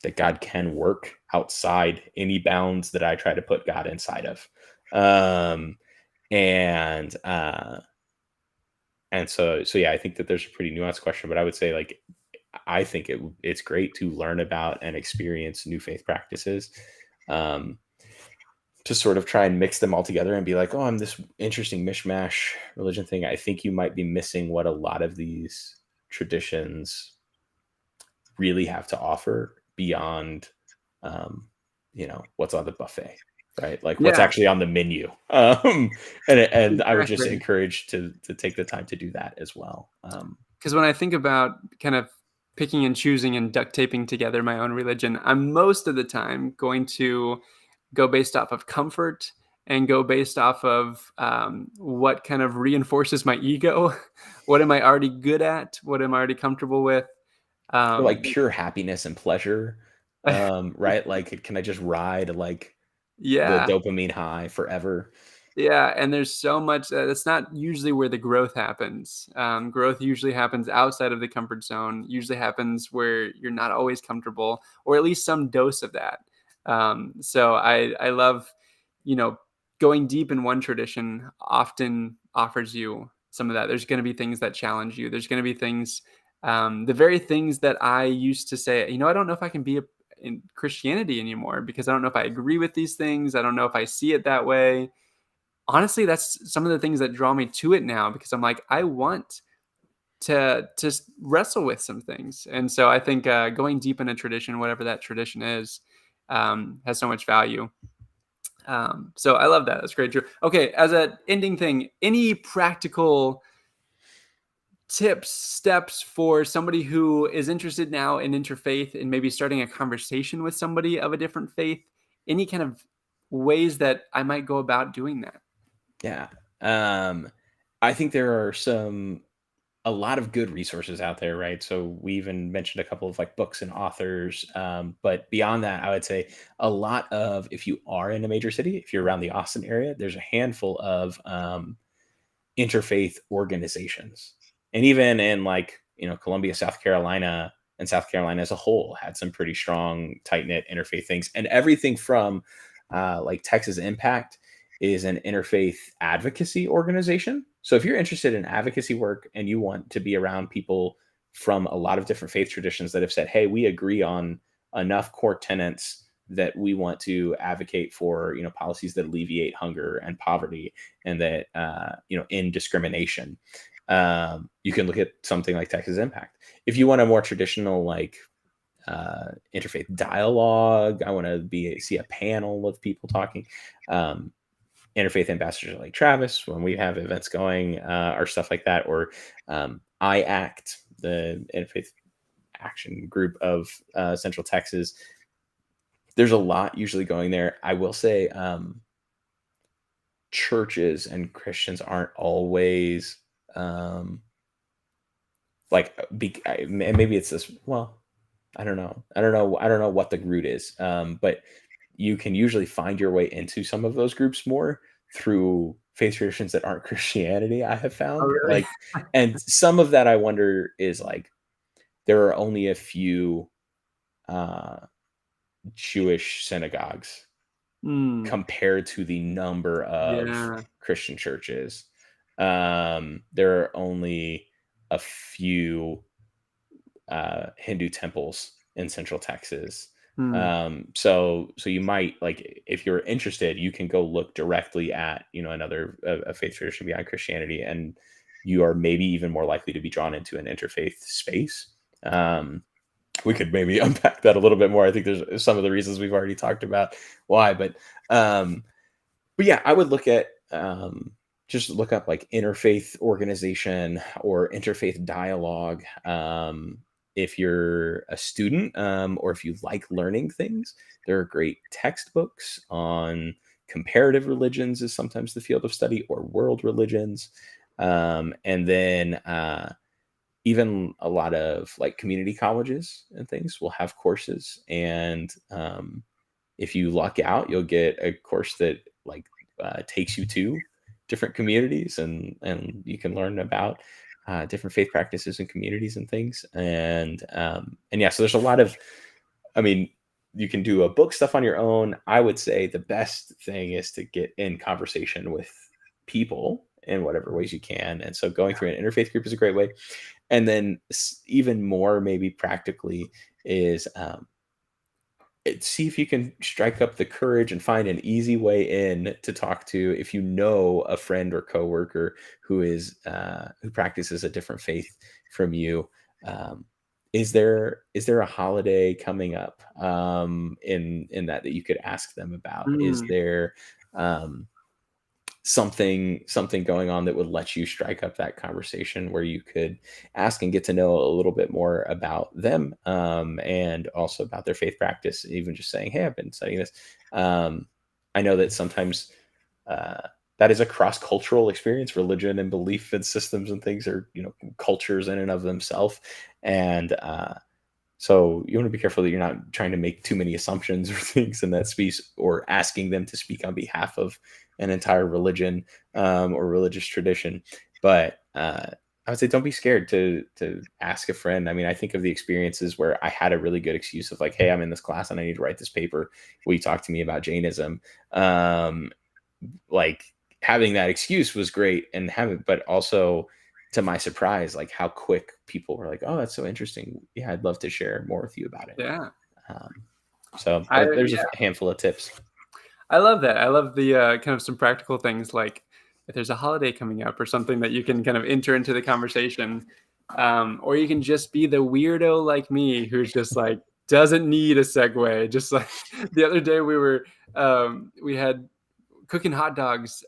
that God can work outside any bounds that I try to put God inside of. Um, and so yeah, I think that there's a pretty nuanced question, but I would say like I think it's great to learn about and experience new faith practices. Um, to sort of try and mix them all together and be like, oh, I'm this interesting mishmash religion thing. I think you might be missing what a lot of these traditions really have to offer beyond, um, what's on the buffet, right? Like what's Yeah, actually on the menu. And I would just exactly. encourage to take the time to do that as well. Because when I think about kind of picking and choosing and duct taping together my own religion, I'm most of the time going to go based off of comfort and go based off of what kind of reinforces my ego. What am I already good at? What am I already comfortable with? Or like Um, pure happiness and pleasure, right? Like, can I just ride like the yeah, dopamine high forever? yeah, and there's so much that's not usually where the growth happens. Growth usually happens outside of the comfort zone. Usually happens where you're not always comfortable, or at least some dose of that. So I love, you know, going deep in one tradition often offers you some of that. There's going to be things that challenge you. There's going to be things, the very things that I used to say. I don't know if I can be in Christianity anymore because I don't know if I agree with these things. I don't know if I see it that way. Honestly, that's some of the things that draw me to it now because I'm like, I want to wrestle with some things. And so I think going deep in a tradition, whatever that tradition is, has so much value. So I love that. That's great, Drew. Okay, as an ending thing, any practical tips, steps for somebody who is interested now in interfaith and maybe starting a conversation with somebody of a different faith? Any kind of ways that I might go about doing that? Yeah. Um, I think there are a lot of good resources out there, right? So we even mentioned a couple of like books and authors. But beyond that, I would say a lot of, if you are in a major city, if you're around the Austin area, there's a handful of interfaith organizations. And even in like, Columbia, South Carolina, and South Carolina as a whole had some pretty strong, tight knit interfaith things. And everything from like Texas Impact is an interfaith advocacy organization. So if you're interested in advocacy work and you want to be around people from a lot of different faith traditions that have said, hey, we agree on enough core tenets that we want to advocate for, policies that alleviate hunger and poverty and that end discrimination. You can look at something like Texas Impact. If you want a more traditional like interfaith dialogue, I want to see a panel of people talking. Interfaith ambassadors like Travis, when we have events going, or stuff like that, or I Act, the interfaith action group of Central Texas. There's a lot usually going there. I will say, churches and Christians aren't always um, like and maybe it's this. Well, I don't know. I don't know what the root is. But you can usually find your way into some of those groups more through faith traditions that aren't Christianity. I have Oh, found really? like, and some of that I wonder is like there are only a few uh, Jewish synagogues Mm, compared to the number of yeah. Christian churches. There are only a few Hindu temples in Central Texas. Mm. So you might like if you're interested, you can go look directly at another a faith tradition beyond Christianity, and you are maybe even more likely to be drawn into an interfaith space. We could maybe unpack that a little bit more. I think there's some of the reasons we've already talked about why, um, but yeah, I would look at just look up like interfaith organization or interfaith dialogue. If you're a student or if you like learning things, there are great textbooks on comparative religions is sometimes the field of study, or world religions. And then even a lot of like community colleges and things will have courses. And if you luck out, you'll get a course that like takes you to different communities, and you can learn about different faith practices and communities and things. And yeah, so there's a lot of, I mean, you can do a book stuff on your own. I would say the best thing is to get in conversation with people in whatever ways you can. And so going through an interfaith group is a great way. And then even more, maybe practically, is see if you can strike up the courage and find an easy way in to talk to, if you know a friend or coworker who practices a different faith from you. Is there a holiday coming up in that you could ask them about? Is Mm, there um, something going on that would let you strike up that conversation where you could ask and get to know a little bit more about them, and also about their faith practice, even just saying, hey, I've been studying this. I know that sometimes uh, that is a cross-cultural experience. Religion and belief and systems and things are, cultures in and of themselves. And so you want to be careful that you're not trying to make too many assumptions or things in that space, or asking them to speak on behalf of an entire religion, or religious tradition. But I would say don't be scared to ask a friend. I mean, I think of the experiences where I had a really good excuse of like, hey, I'm in this class and I need to write this paper. Will you talk to me about Jainism? Like, having that excuse was great, and having, but also, to my surprise, like how quick people were like, "Oh, that's so interesting. Yeah, I'd love to share more with you about it." yeah. Um, so I there's a yeah, handful of tips. I love that. I love the kind of some practical things like if there's a holiday coming up or something that you can kind of enter into the conversation, or you can just be the weirdo like me who's just like doesn't need a segue. Just like the other day, we had cooking hot dogs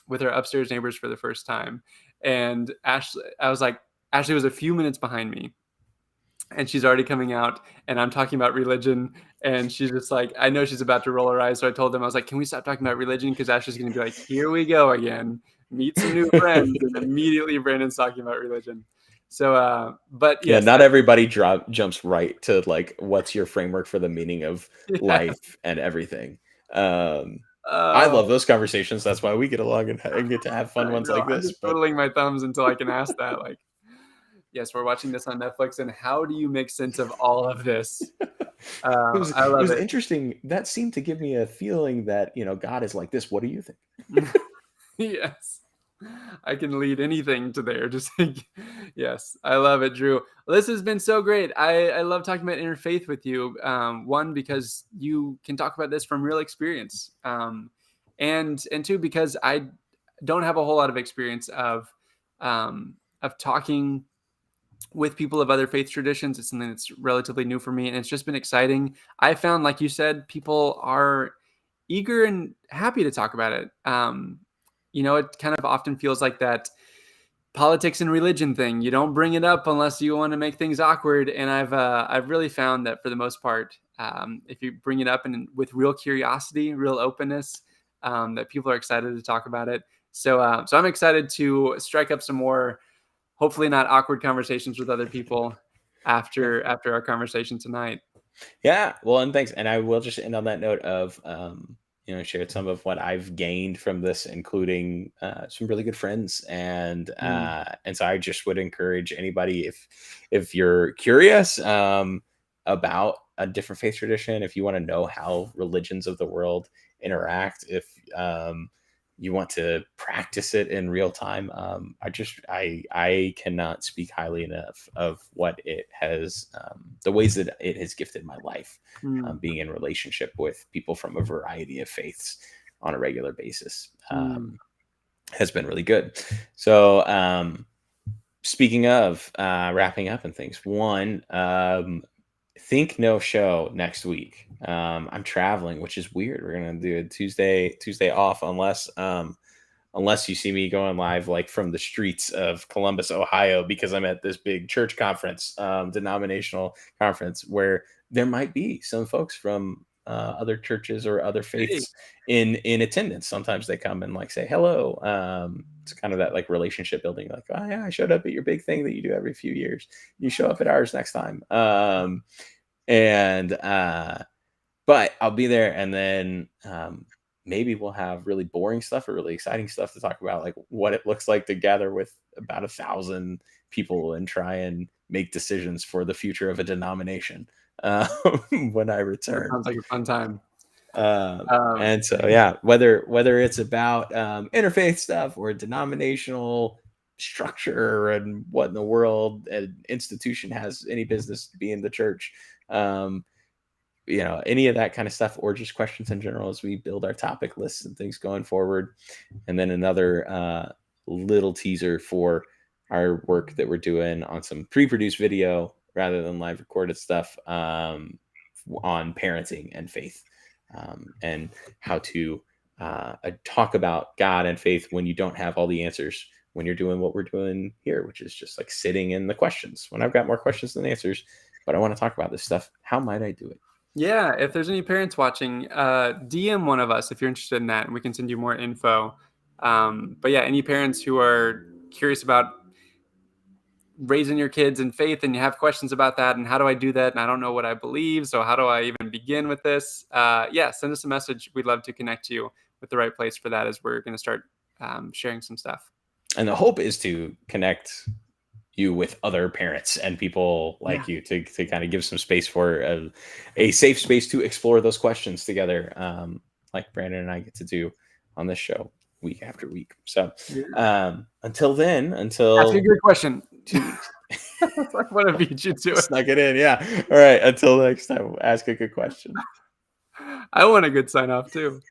with our upstairs neighbors for the first time, and Ashley, I was like, Ashley was a few minutes behind me, and she's already coming out, and I'm talking about religion, and she's just like, I know she's about to roll her eyes, so I told them, I was like, can we stop talking about religion, because Ashley's going to be like, here we go again, meet some new friends, and immediately Brandon's talking about religion. So but Yeah, yes, not everybody jumps right to like, what's your framework for the meaning of yeah. life and everything. Um, I Oh, love those conversations. That's why we get along and get to have fun I ones know, like I'm this. just But twiddling my thumbs until I can ask that, like, yes, we're watching this on Netflix, and how do you make sense of all of this? it I love was it. interesting. That seemed to give me a feeling that, God is like this. What do you think? Yes. I can lead anything to there. Just like, yes, I love it, Drew. Well, this has been so great. I love talking about interfaith with you. One, because you can talk about this from real experience, and two, because I don't have a whole lot of experience of talking with people of other faith traditions. It's something that's relatively new for me, and it's just been exciting. I found, like you said, people are eager and happy to talk about it. It kind of often feels like that politics and religion thing. You don't bring it up unless you want to make things awkward. And I've really found that for the most part, if you bring it up and with real curiosity, real openness, that people are excited to talk about it. So I'm excited to strike up some more, hopefully not awkward conversations with other people Yeah. after our conversation tonight. Yeah, well, and thanks. And I will just end on that note of, shared some of what I've gained from this, including some really good friends, Mm, and so I just would encourage anybody, if you're curious about a different faith tradition, if you want to know how religions of the world interact, if you want to practice it in real time, I cannot speak highly enough of what it has, the ways that it has gifted my life, mm, being in relationship with people from a variety of faiths on a regular basis, mm. has been really good. So, speaking of wrapping up and things, one, think no show next week. I'm traveling, which is weird. We're gonna do a Tuesday off, unless you see me going live like from the streets of Columbus, Ohio, because I'm at this big church conference, denominational conference, where there might be some folks from other churches or other Hey. faiths in attendance. Sometimes they come and like say hello. It's kind of that like relationship building. Like, oh yeah, I showed up at your big thing that you do every few years. You show up at ours next time. And but I'll be there, and then maybe we'll have really boring stuff or really exciting stuff to talk about, like what it looks like to gather with about 1,000 people and try and make decisions for the future of a denomination uh, when I That return. sounds like a fun time. And so, yeah, whether it's about interfaith stuff or denominational structure and what in the world an institution has any business to be in the church, um, any of that kind of stuff, or just questions in general as we build our topic lists and things going forward. And then another little teaser for our work that we're doing on some pre-produced video rather than live recorded stuff on parenting and faith, and how to talk about God and faith when you don't have all the answers, when you're doing what we're doing here, which is just like sitting in the questions. When I've got more questions than answers, but I want to talk about this stuff, how might I do it? Yeah, if there's any parents watching, DM one of us if you're interested in that, and we can send you more info. But yeah, any parents who are curious about raising your kids in faith and you have questions about that and how do I do that and I don't know what I believe, so how do I even begin with this? Yeah, send us a message. We'd love to connect you with the right place for that as we're going to start sharing some stuff. And the hope is to connect you with other parents and people Yeah. like you to kind of give some space for a safe space to explore those questions together, like Brandon and I get to do on this show week after week. So Yeah. until then, Ask a until good question. 2 weeks. It's like one of each you do it. Snuck it in. Yeah. All right. Until next time, ask a good question. I want a good sign off too.